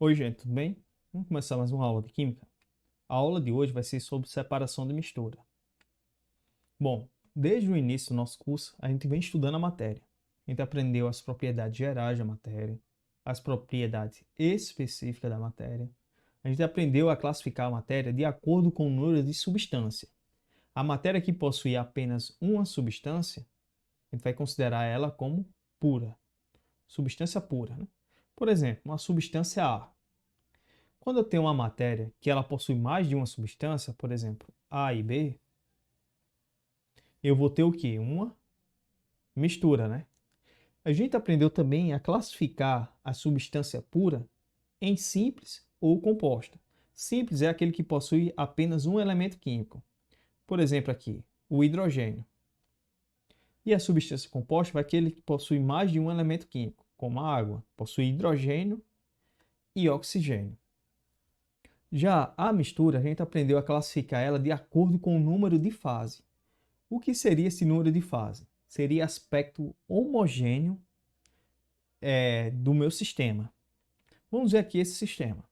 Oi, gente, tudo bem? Vamos começar mais uma aula de Química. A aula de hoje vai ser sobre separação de mistura. Bom, desde o início do nosso curso, a gente vem estudando a matéria. A gente aprendeu as propriedades gerais da matéria, as propriedades específicas da matéria. A gente aprendeu a classificar a matéria de acordo com o número de substância. A matéria que possui apenas uma substância, a gente vai considerar ela como pura, substância pura, né? Por exemplo, uma substância A. Quando eu tenho uma matéria que ela possui mais de uma substância, por exemplo, A e B, eu vou ter o quê? Uma mistura, né? A gente aprendeu também a classificar a substância pura em simples ou composta. Simples é aquele que possui apenas um elemento químico. Por exemplo, aqui, o hidrogênio. E a substância composta vai aquele que possui mais de um elemento químico, como a água, possui hidrogênio e oxigênio. Já a mistura, a gente aprendeu a classificar ela de acordo com o número de fase. O que seria esse número de fase? Seria aspecto homogêneo do meu sistema. Vamos ver aqui esse sistema.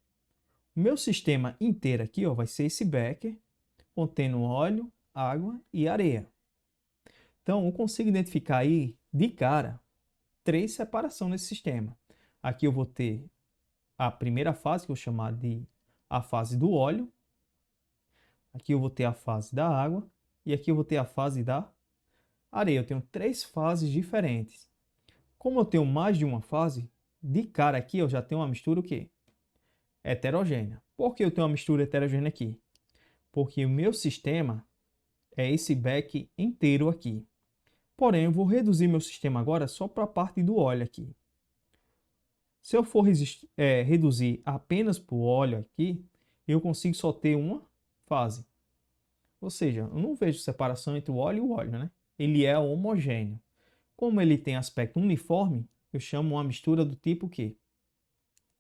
O meu sistema inteiro aqui vai ser esse becker, contendo óleo, água e areia. Então, eu consigo identificar aí, de cara, três separações nesse sistema. Aqui eu vou ter a primeira fase, que eu vou chamar de a fase do óleo. Aqui eu vou ter a fase da água. E aqui eu vou ter a fase da areia. Eu tenho três fases diferentes. Como eu tenho mais de uma fase, de cara aqui eu já tenho uma mistura o quê? Heterogênea. Por que eu tenho uma mistura heterogênea aqui? Porque o meu sistema é esse beck inteiro aqui. Porém, eu vou reduzir meu sistema agora só para a parte do óleo aqui. Se eu for reduzir apenas para o óleo aqui, eu consigo só ter uma fase. Ou seja, eu não vejo separação entre o óleo e o óleo, né? Ele é homogêneo. Como ele tem aspecto uniforme, eu chamo uma mistura do tipo quê?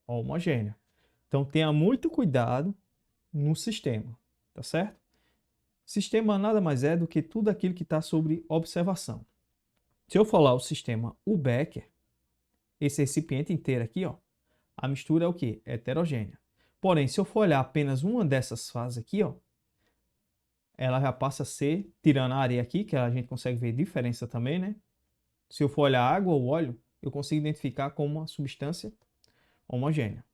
Homogênea. Então tenha muito cuidado no sistema, tá certo? Sistema nada mais é do que tudo aquilo que está sobre observação. Se eu falar o sistema o Becker, esse recipiente inteiro aqui, a mistura é o quê? É heterogênea. Porém, se eu for olhar apenas uma dessas fases aqui, ela já passa a ser, tirando a areia aqui, que a gente consegue ver diferença também, né? Se eu for olhar a água ou óleo, eu consigo identificar como uma substância homogênea.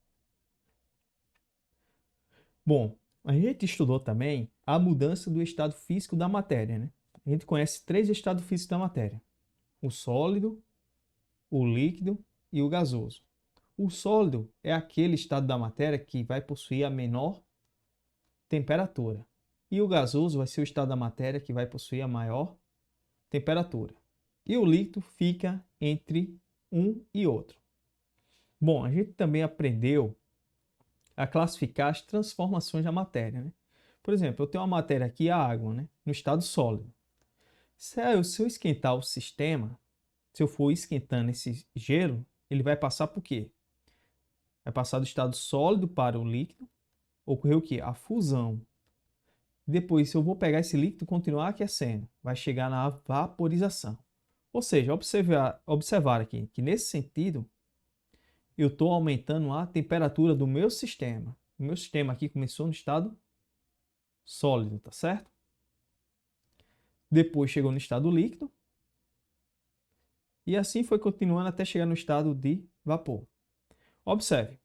Bom, a gente estudou também a mudança do estado físico da matéria, né? A gente conhece três estados físicos da matéria: o sólido, o líquido e o gasoso. O sólido é aquele estado da matéria que vai possuir a menor temperatura. E o gasoso vai ser o estado da matéria que vai possuir a maior temperatura. E o líquido fica entre um e outro. Bom, a gente também aprendeu a classificar as transformações da matéria, né? Por exemplo, eu tenho uma matéria aqui, a água, né? No estado sólido. Se eu esquentar o sistema, se eu for esquentando esse gelo, ele vai passar por quê? Vai passar do estado sólido para o líquido, ocorreu o quê? A fusão. Depois, se eu vou pegar esse líquido e continuar aquecendo, vai chegar na vaporização. Ou seja, observar aqui que nesse sentido, eu estou aumentando a temperatura do meu sistema. O meu sistema aqui começou no estado sólido, tá certo? Depois chegou no estado líquido. E assim foi continuando até chegar no estado de vapor. Observe,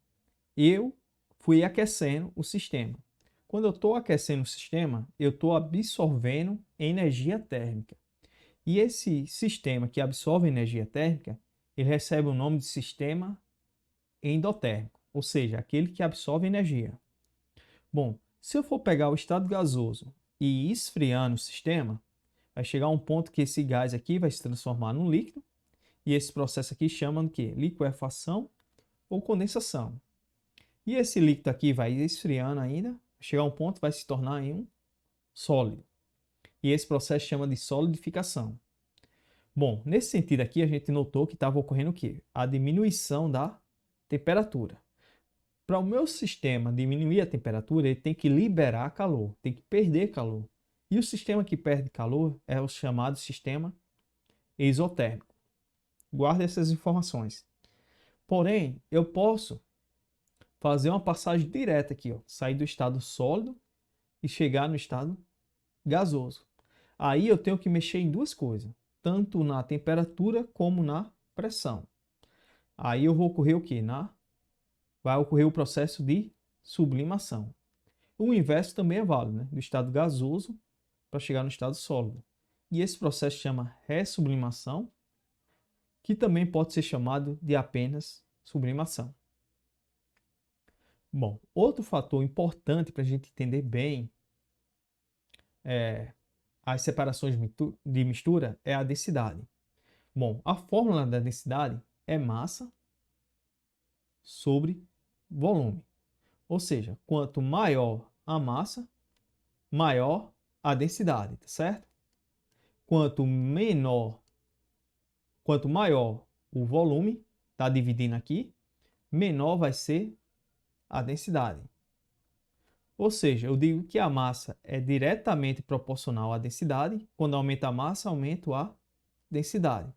eu fui aquecendo o sistema. Quando eu estou aquecendo o sistema, eu estou absorvendo energia térmica. E esse sistema que absorve energia térmica, ele recebe o nome de sistema endotérmico, ou seja, aquele que absorve energia. Bom, se eu for pegar o estado gasoso e ir esfriando o sistema, vai chegar um ponto que esse gás aqui vai se transformar num líquido, e esse processo aqui chama de quê? Liquefação ou condensação. E esse líquido aqui vai esfriando ainda, chegar a um ponto vai se tornar em um sólido. E esse processo chama de solidificação. Bom, nesse sentido aqui a gente notou que estava ocorrendo o quê? A diminuição da temperatura. Para o meu sistema diminuir a temperatura, ele tem que liberar calor, tem que perder calor. E o sistema que perde calor é o chamado sistema exotérmico. Guarde essas informações. Porém, eu posso fazer uma passagem direta aqui, ó, sair do estado sólido e chegar no estado gasoso. Aí eu tenho que mexer em duas coisas, tanto na temperatura como na pressão. Aí eu vou ocorrer o quê? Vai ocorrer o processo de sublimação. O inverso também é válido, né? Do estado gasoso para chegar no estado sólido. E esse processo chama ressublimação, que também pode ser chamado de apenas sublimação. Bom, outro fator importante para a gente entender bem as separações de mistura é a densidade. Bom, a fórmula da densidade é massa sobre volume. Ou seja, quanto maior a massa, maior a densidade, tá certo? Quanto maior o volume, tá dividindo aqui, menor vai ser a densidade. Ou seja, eu digo que a massa é diretamente proporcional à densidade. Quando aumenta a massa, aumenta a densidade.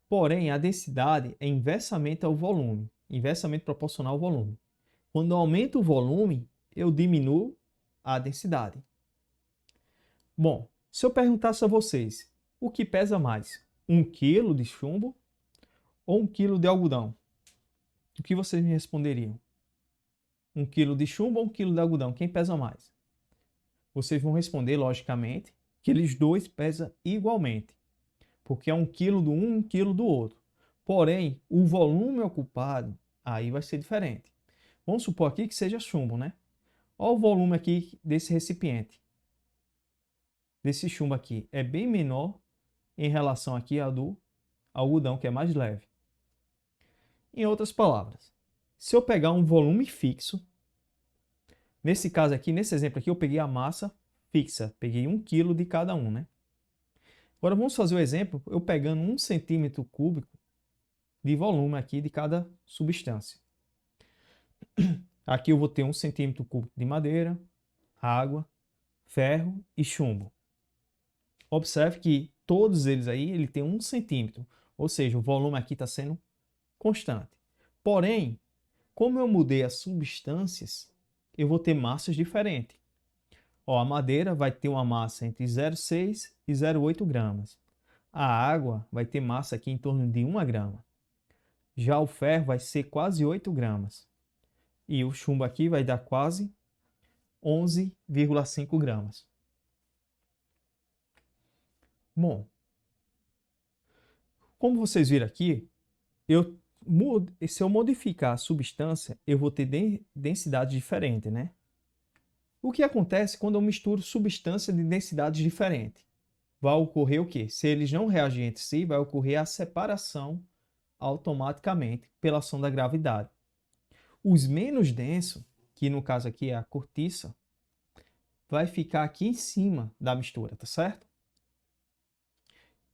Porém, a densidade é inversamente ao volume, inversamente proporcional ao volume. Quando eu aumento o volume, eu diminuo a densidade. Bom, se eu perguntasse a vocês, o que pesa mais? 1 quilo de chumbo ou 1 quilo de algodão? O que vocês me responderiam? 1 quilo de chumbo ou 1 quilo de algodão? Quem pesa mais? Vocês vão responder, logicamente, que eles dois pesam igualmente, porque é 1 quilo do um, 1 quilo do outro. Porém, o volume ocupado, aí vai ser diferente. Vamos supor aqui que seja chumbo, né? Olha o volume aqui desse recipiente. Desse chumbo aqui é bem menor em relação aqui ao do algodão, que é mais leve. Em outras palavras, se eu pegar um volume fixo, nesse caso aqui, nesse exemplo aqui, eu peguei a massa fixa, peguei 1 quilo de cada um, né? Agora vamos fazer o exemplo, eu pegando 1 centímetro cúbico de volume aqui de cada substância. Aqui eu vou ter 1 centímetro cúbico de madeira, água, ferro e chumbo. Observe que todos eles aí ele tem 1 centímetro, ou seja, o volume aqui está sendo constante. Porém, como eu mudei as substâncias, eu vou ter massas diferentes. Ó, a madeira vai ter uma massa entre 0,6 e 0,8 gramas. A água vai ter massa aqui em torno de 1 grama. Já o ferro vai ser quase 8 gramas. E o chumbo aqui vai dar quase 11,5 gramas. Bom, como vocês viram aqui, se eu modificar a substância, eu vou ter densidade diferente, né? O que acontece quando eu misturo substâncias de densidades diferentes? Vai ocorrer o quê? Se eles não reagirem entre si, vai ocorrer a separação automaticamente pela ação da gravidade. Os menos densos, que no caso aqui é a cortiça, vai ficar aqui em cima da mistura, tá certo?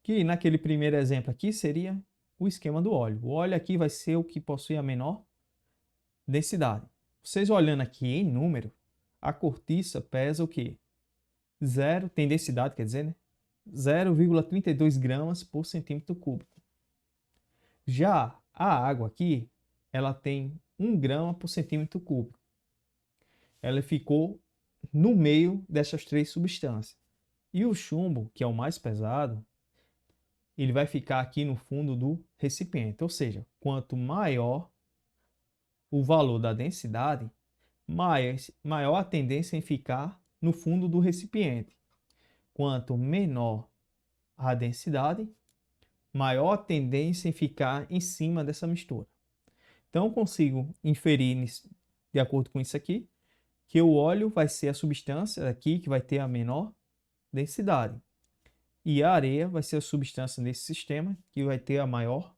Que naquele primeiro exemplo aqui seria o esquema do óleo. O óleo aqui vai ser o que possui a menor densidade. Vocês olhando aqui em número, a cortiça pesa o quê? Zero, tem densidade, quer dizer, né? 0,32 gramas por centímetro cúbico. Já a água aqui, ela tem 1 grama por centímetro cúbico. Ela ficou no meio dessas três substâncias. E o chumbo, que é o mais pesado, ele vai ficar aqui no fundo do recipiente. Ou seja, quanto maior o valor da densidade, maior a tendência em ficar no fundo do recipiente. Quanto menor a densidade, maior a tendência em ficar em cima dessa mistura. Então, eu consigo inferir, de acordo com isso aqui, que o óleo vai ser a substância aqui que vai ter a menor densidade. E a areia vai ser a substância nesse sistema que vai ter a maior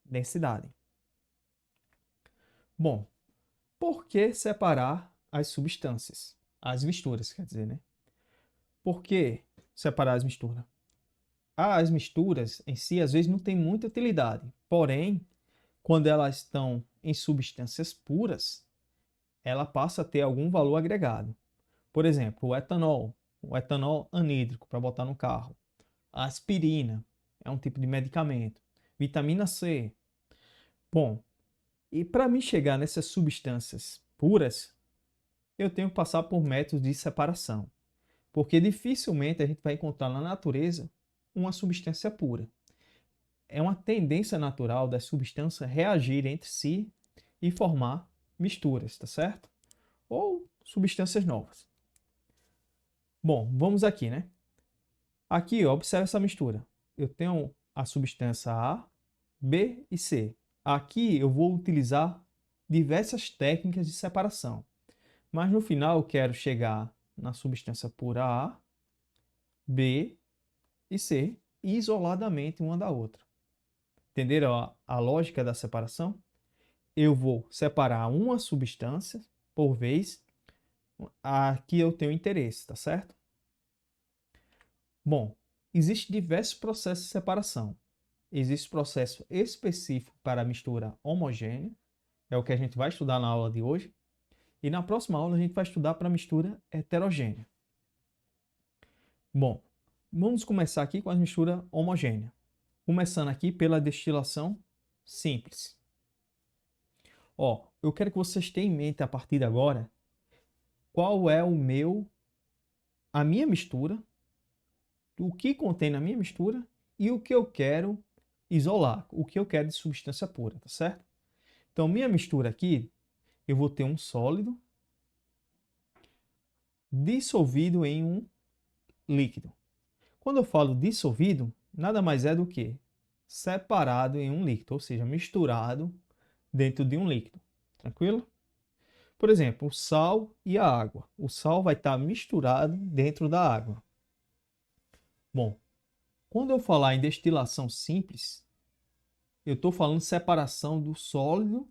densidade. Bom, por que separar as substâncias? As misturas, quer dizer, né? Por que separar as misturas? As misturas em si, às vezes, não têm muita utilidade. Porém, quando elas estão em substâncias puras, ela passa a ter algum valor agregado. Por exemplo, o etanol anídrico para botar no carro. A aspirina é um tipo de medicamento. Vitamina C. Bom, E para me chegar nessas substâncias puras, eu tenho que passar por métodos de separação, porque dificilmente a gente vai encontrar na natureza uma substância pura. É uma tendência natural das substâncias reagirem entre si e formar misturas, tá certo? Ou substâncias novas. Bom, vamos aqui, né? Aqui, ó, observe essa mistura. Eu tenho a substância A, B e C. Aqui eu vou utilizar diversas técnicas de separação, mas no final eu quero chegar na substância pura A, B e C, isoladamente uma da outra. Entenderam a lógica da separação? Eu vou separar uma substância por vez a que eu tenho interesse, tá certo? Bom, existem diversos processos de separação. Existe processo específico para a mistura homogênea, é o que a gente vai estudar na aula de hoje. E na próxima aula a gente vai estudar para a mistura heterogênea. Bom, vamos começar aqui com a mistura homogênea. Começando aqui pela destilação simples. Ó, eu quero que vocês tenham em mente a partir de agora qual é a minha mistura, o que contém na minha mistura e o que eu quero isolar, o que eu quero de substância pura, tá certo? Então, minha mistura aqui, eu vou ter um sólido dissolvido em um líquido. Quando eu falo dissolvido, nada mais é do que separado em um líquido, ou seja, misturado dentro de um líquido. Tranquilo? Por exemplo, o sal e a água. O sal vai estar misturado dentro da água. Bom, quando eu falar em destilação simples, eu estou falando separação do sólido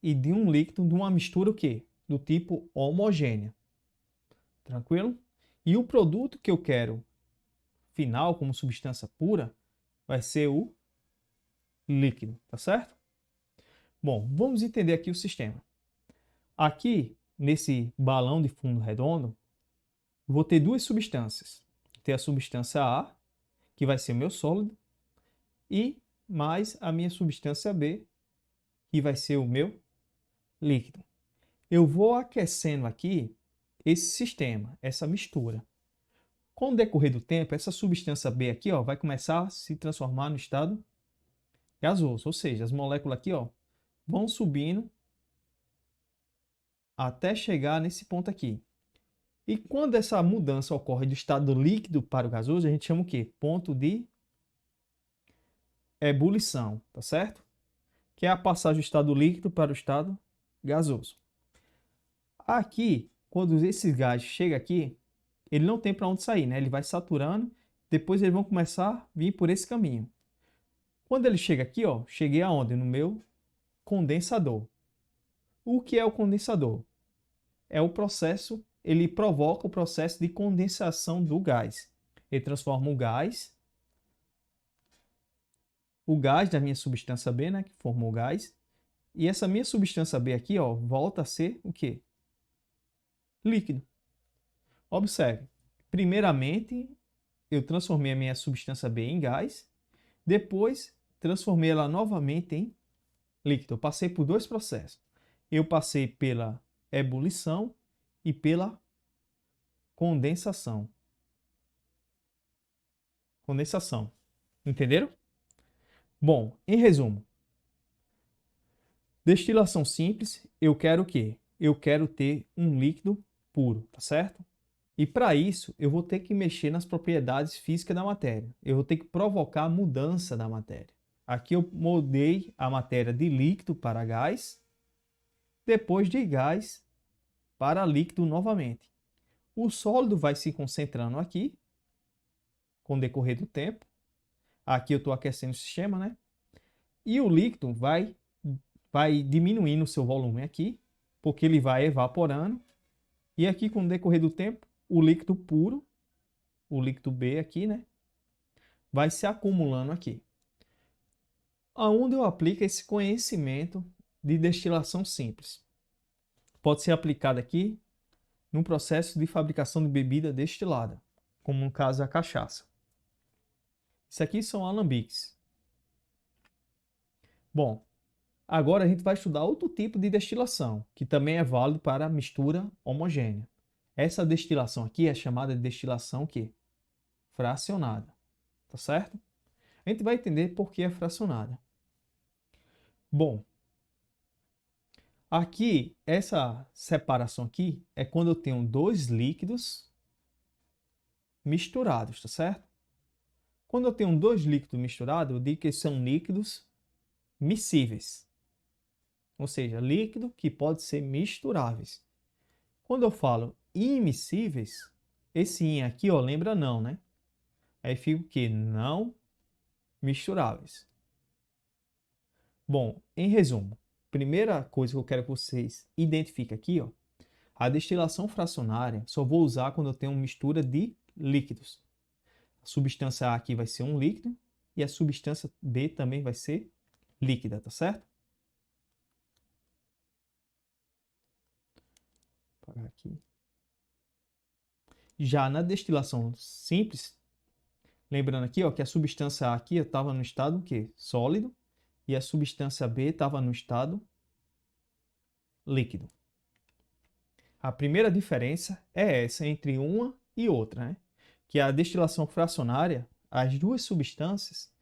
e de um líquido de uma mistura o quê? Do tipo homogênea. Tranquilo? E o produto que eu quero final como substância pura vai ser o líquido, tá certo? Bom, vamos entender aqui o sistema. Aqui, nesse balão de fundo redondo, eu vou ter duas substâncias. Vou ter a substância A, que vai ser o meu sólido, e mais a minha substância B, que vai ser o meu líquido. Eu vou aquecendo aqui esse sistema, essa mistura. Com o decorrer do tempo, essa substância B aqui, ó, vai começar a se transformar no estado gasoso, ou seja, as moléculas aqui, ó, vão subindo até chegar nesse ponto aqui. E quando essa mudança ocorre do estado líquido para o gasoso, a gente chama o quê? Ponto de ebulição, tá certo? Que é a passagem do estado líquido para o estado gasoso. Aqui, quando esse gás chega aqui, ele não tem para onde sair, né? Ele vai saturando, depois eles vão começar a vir por esse caminho. Quando ele chega aqui, ó, cheguei aonde? No meu condensador. O que é o condensador? É o processo, ele provoca o processo de condensação do gás. Ele transforma o gás da minha substância B, né, que formou o gás, e essa minha substância B aqui, ó, volta a ser o quê? Líquido. Observe, primeiramente eu transformei a minha substância B em gás, depois transformei ela novamente em líquido. Eu passei por dois processos. Eu passei pela ebulição e pela condensação. Condensação. Entenderam? Bom, em resumo, destilação simples, eu quero o quê? Eu quero ter um líquido puro, tá certo? E para isso, eu vou ter que mexer nas propriedades físicas da matéria. Eu vou ter que provocar a mudança da matéria. Aqui eu mudei a matéria de líquido para gás, depois de gás para líquido novamente. O sólido vai se concentrando aqui, com o decorrer do tempo. Aqui eu estou aquecendo o sistema, né? E o líquido vai diminuindo o seu volume aqui, porque ele vai evaporando. E aqui, com o decorrer do tempo, o líquido puro, o líquido B aqui, né? Vai se acumulando aqui. Aonde eu aplico esse conhecimento de destilação simples? Pode ser aplicado aqui no processo de fabricação de bebida destilada, como no caso a cachaça. Isso aqui são alambiques. Bom, Agora a gente vai estudar outro tipo de destilação, que também é válido para mistura homogênea. Essa destilação aqui é chamada de destilação que? Fracionada, tá certo? A gente vai entender por que é fracionada. Bom, aqui, essa separação aqui é quando eu tenho dois líquidos misturados, tá certo? Quando eu tenho dois líquidos misturados, eu digo que são líquidos miscíveis. Ou seja, líquido que pode ser misturáveis. Quando eu falo immiscíveis, esse in aqui, ó, lembra não, né? Aí fica o quê? Não misturáveis. Bom, em resumo, primeira coisa que eu quero que vocês identifiquem aqui, ó, a destilação fracionária só vou usar quando eu tenho uma mistura de líquidos. A substância A aqui vai ser um líquido e a substância B também vai ser líquida, tá certo? Vou apagar aqui. Já na destilação simples, lembrando aqui, ó, que a substância A aqui estava no estado o quê? Sólido e a substância B estava no estado líquido. A primeira diferença é essa entre uma e outra, né? Que a destilação fracionária, as duas substâncias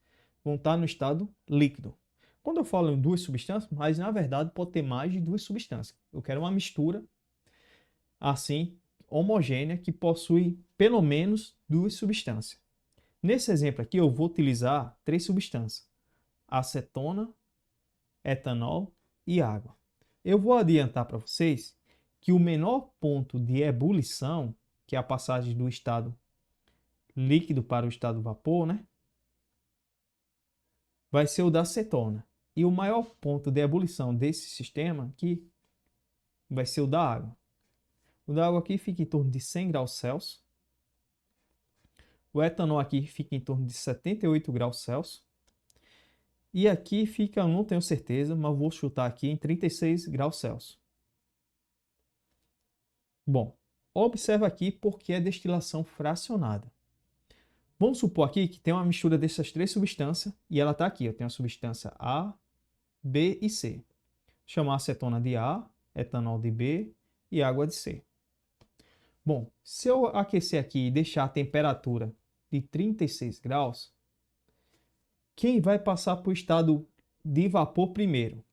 vão estar no estado líquido. Quando eu falo em duas substâncias, mas na verdade pode ter mais de duas substâncias. Eu quero uma mistura assim homogênea que possui pelo menos duas substâncias. Nesse exemplo aqui eu vou utilizar três substâncias: acetona, etanol e água. Eu vou adiantar para vocês que o menor ponto de ebulição, que é a passagem do estado líquido para o estado vapor, né, vai ser o da acetona. E o maior ponto de ebulição desse sistema aqui vai ser o da água. O da água aqui fica em torno de 100 graus Celsius. O etanol aqui fica em torno de 78 graus Celsius. E aqui fica, não tenho certeza, mas vou chutar aqui em 36 graus Celsius. Bom, observa aqui porque é destilação fracionada. Vamos supor aqui que tem uma mistura dessas três substâncias e ela está aqui. Eu tenho a substância A, B e C. Vou chamar acetona de A, etanol de B e água de C. Bom, se eu aquecer aqui e deixar a temperatura de 36 graus, quem vai passar para o estado de vapor primeiro?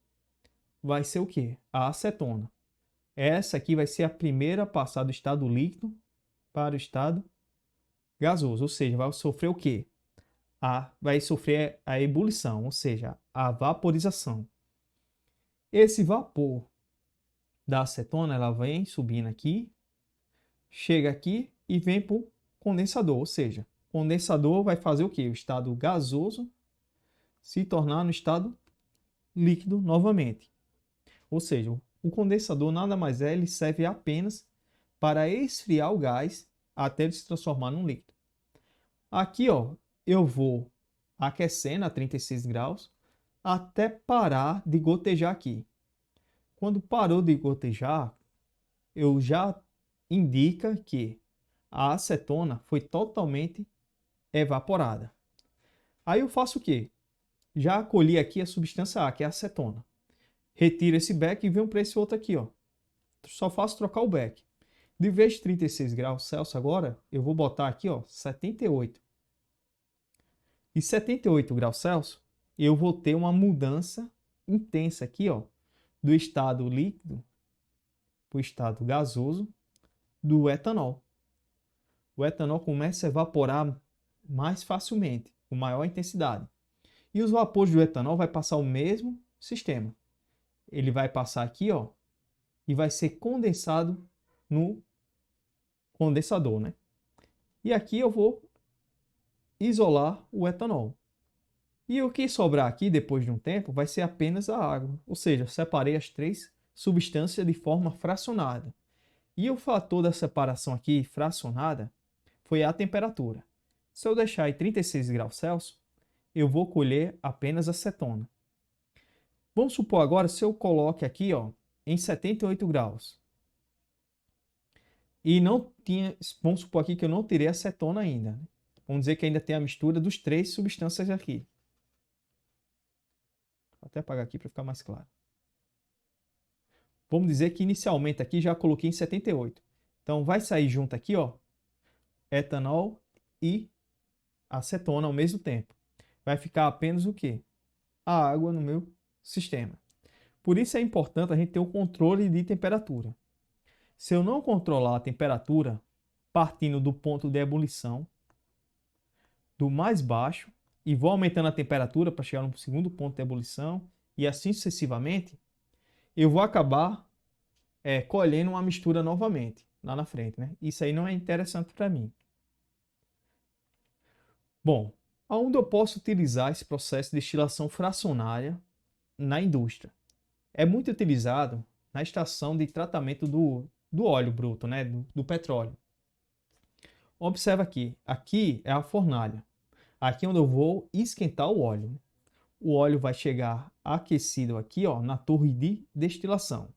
Vai ser o quê? A acetona. Essa aqui vai ser a primeira a passar do estado líquido para o estado gasoso, ou seja, vai sofrer o quê? Vai sofrer a ebulição, ou seja, a vaporização. Esse vapor da acetona, ela vem subindo aqui, chega aqui e vem para o condensador, ou seja, o condensador vai fazer o quê? O estado gasoso se tornar no estado líquido novamente. Ou seja, o condensador nada mais é, ele serve apenas para esfriar o gás até ele se transformar num líquido. Aqui, ó, eu vou aquecendo a 36 graus até parar de gotejar aqui. Quando parou de gotejar, eu já indica que a acetona foi totalmente evaporada. Aí eu faço o quê? Já acolhi aqui a substância A, que é a acetona. Retiro esse beck e venho para esse outro aqui, ó. Só faço trocar o beck. De vez de 36 graus Celsius agora, eu vou botar aqui, ó, 78. E 78 graus Celsius, eu vou ter uma mudança intensa aqui, ó, do estado líquido para o estado gasoso do etanol. O etanol começa a evaporar mais facilmente, com maior intensidade. E os vapores do etanol vai passar o mesmo sistema. Ele vai passar aqui, ó, e vai ser condensado no condensador, né? E aqui eu vou isolar o etanol. E o que sobrar aqui depois de um tempo vai ser apenas a água. Ou seja, eu separei as três substâncias de forma fracionada. E o fator da separação aqui fracionada foi a temperatura. Se eu deixar em 36 graus Celsius, eu vou colher apenas acetona. Vamos supor agora, se eu coloque aqui, ó, em 78 graus. E não tinha, vamos supor aqui que eu não tirei acetona ainda, né? Vamos dizer que ainda tem a mistura dos três substâncias aqui. Vou até apagar aqui para ficar mais claro. Vamos dizer que inicialmente aqui já coloquei em 78. Então vai sair junto aqui, ó, etanol e acetona ao mesmo tempo. Vai ficar apenas o quê? A água no meu sistema. Por isso é importante a gente ter o controle de temperatura. Se eu não controlar a temperatura, partindo do ponto de ebulição, do mais baixo, e vou aumentando a temperatura para chegar no segundo ponto de ebulição, e assim sucessivamente, eu vou acabar colhendo uma mistura novamente, lá na frente, né? Isso aí não é interessante para mim. Bom, aonde eu posso utilizar esse processo de destilação fracionária na indústria? É muito utilizado na estação de tratamento do óleo bruto, né? do petróleo. Observa aqui, aqui é a fornalha. Aqui é onde eu vou esquentar o óleo. O óleo vai chegar aquecido aqui, ó, na torre de destilação.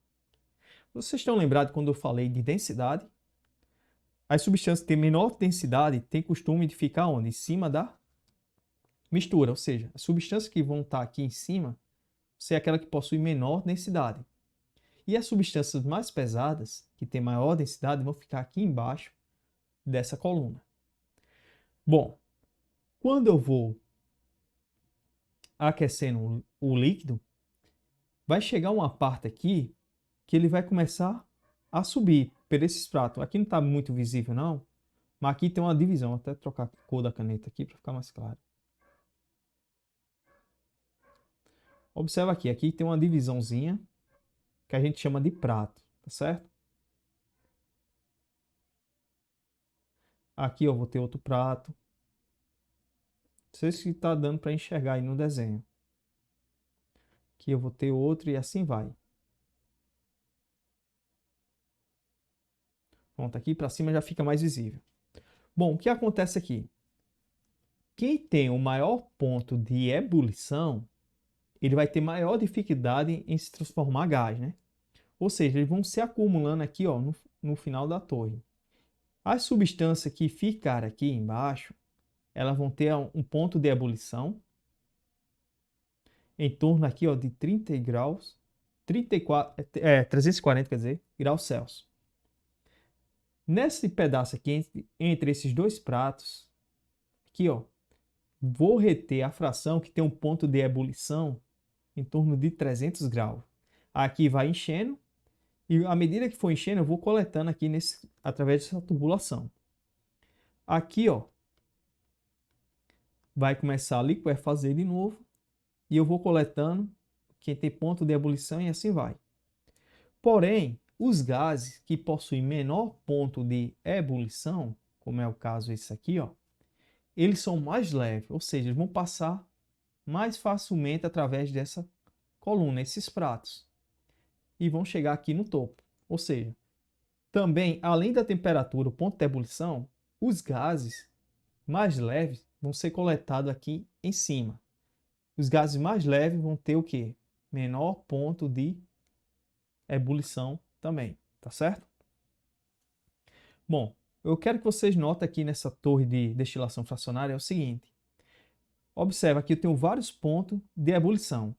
Vocês estão lembrados quando eu falei de densidade? As substâncias que têm menor densidade têm costume de ficar onde? Em cima da mistura, ou seja, as substâncias que vão estar aqui em cima são aquela que possui menor densidade. E as substâncias mais pesadas, que têm maior densidade, vão ficar aqui embaixo dessa coluna. Bom, quando eu vou aquecendo o líquido, vai chegar uma parte aqui que ele vai começar a subir por esses pratos. Aqui não está muito visível não, mas aqui tem uma divisão. Vou até trocar a cor da caneta aqui para ficar mais claro. Observa aqui, aqui tem uma divisãozinha que a gente chama de prato, tá certo? Aqui eu vou ter outro prato. Não sei se está dando para enxergar aí no desenho. Aqui eu vou ter outro e assim vai. Pronto, aqui para cima já fica mais visível. Bom, o que acontece aqui? Quem tem o maior ponto de ebulição, ele vai ter maior dificuldade em se transformar em gás, né? Ou seja, eles vão se acumulando aqui, ó, no final da torre. As substâncias que ficarem aqui embaixo, elas vão ter um ponto de ebulição em torno aqui, ó, de 30 graus, 340, quer dizer, graus Celsius. Nesse pedaço aqui, entre esses dois pratos, aqui, ó, vou reter a fração que tem um ponto de ebulição em torno de 300 graus. Aqui vai enchendo e à medida que for enchendo, eu vou coletando aqui através dessa tubulação. Aqui, ó, vai começar a liquefazer de novo e eu vou coletando quem tem ponto de ebulição e assim vai. Porém, os gases que possuem menor ponto de ebulição, como é o caso esse aqui, ó, eles são mais leves, ou seja, eles vão passar mais facilmente através dessa coluna, esses pratos, e vão chegar aqui no topo. Ou seja, também, além da temperatura, o ponto de ebulição, os gases mais leves vão ser coletados aqui em cima. Os gases mais leves vão ter o quê? Menor ponto de ebulição também, tá certo? Bom, eu quero que vocês notem aqui nessa torre de destilação fracionária é o seguinte. Observa que eu tenho vários pontos de ebulição.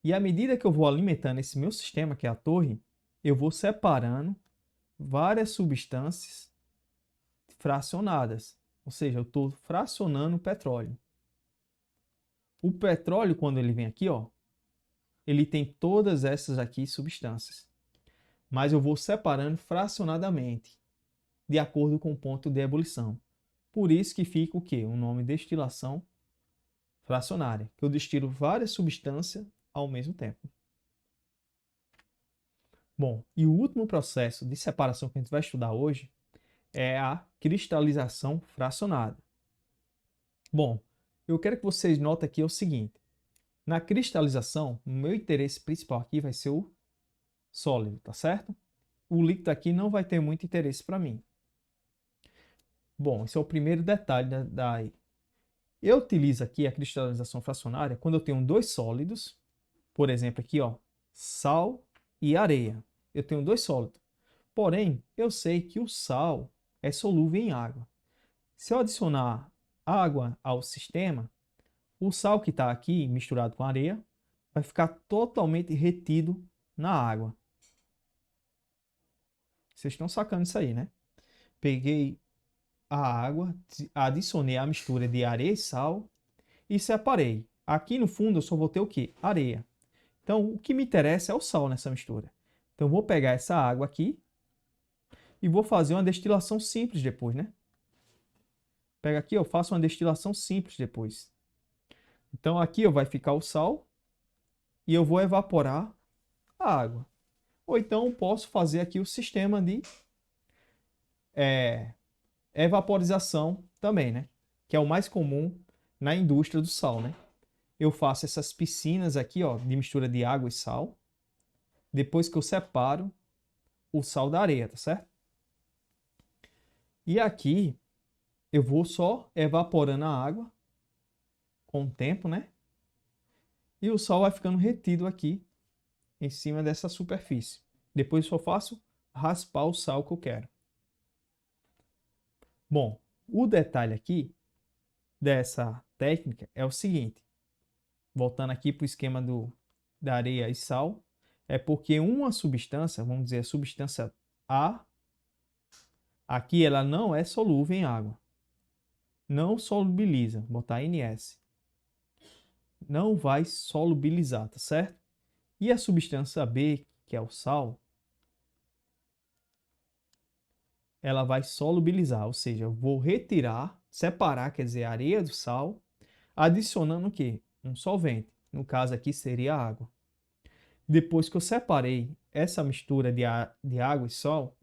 E à medida que eu vou alimentando esse meu sistema, que é a torre, eu vou separando várias substâncias fracionadas. Ou seja, eu estou fracionando o petróleo. O petróleo, quando ele vem aqui, ó, ele tem todas essas aqui substâncias. Mas eu vou separando fracionadamente, de acordo com o ponto de ebulição. Por isso que fica o quê? O nome destilação fracionária, que eu destilo várias substâncias ao mesmo tempo. Bom, e o último processo de separação que a gente vai estudar hoje é a cristalização fracionada. Bom, eu quero que vocês notem aqui o seguinte. Na cristalização, o meu interesse principal aqui vai ser o sólido, tá certo? O líquido aqui não vai ter muito interesse para mim. Bom, esse é o primeiro detalhe da. Eu utilizo aqui a cristalização fracionária quando eu tenho dois sólidos, por exemplo aqui, ó, sal e areia. Eu tenho dois sólidos. Porém, eu sei que o sal é solúvel em água. Se eu adicionar água ao sistema, o sal que está aqui misturado com a areia vai ficar totalmente retido na água. Vocês estão sacando isso aí, né? Peguei a água, adicionei a mistura de areia e sal e separei. Aqui no fundo eu só vou ter o quê? Areia. Então, o que me interessa é o sal nessa mistura. Então, eu vou pegar essa água aqui e vou fazer uma destilação simples depois, né? Pega aqui, eu faço uma destilação simples depois. Então, aqui vai ficar o sal e eu vou evaporar a água. Ou então, posso fazer aqui o sistema de evaporização também, né? Que é o mais comum na indústria do sal, né? Eu faço essas piscinas aqui, ó, de mistura de água e sal. Depois que eu separo o sal da areia, tá certo? E aqui eu vou só evaporando a água com o tempo, né? E o sal vai ficando retido aqui em cima dessa superfície. Depois eu só faço raspar o sal que eu quero. Bom, o detalhe aqui dessa técnica é o seguinte. Voltando aqui para o esquema da areia e sal, é porque uma substância, vamos dizer a substância A, aqui ela não é solúvel em água. Não solubiliza, vou botar NS. Não vai solubilizar, tá certo? E a substância B, que é o sal, ela vai solubilizar, ou seja, eu vou retirar, separar, quer dizer, a areia do sal, adicionando o quê? Um solvente. No caso aqui seria a água. Depois que eu separei essa mistura de água e sal,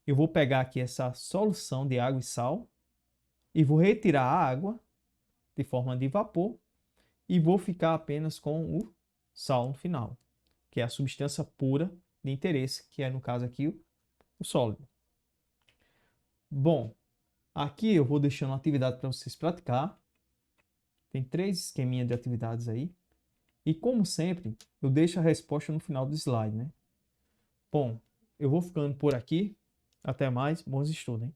eu vou pegar aqui essa solução de água e sal e vou retirar a água de forma de vapor e vou ficar apenas com o sal no final, que é a substância pura de interesse, que é no caso aqui o sólido. Bom, aqui eu vou deixando uma atividade para vocês praticar. Tem 3 esqueminhas de atividades aí. E como sempre, eu deixo a resposta no final do slide, né? Bom, eu vou ficando por aqui. Até mais. Bons estudos, hein?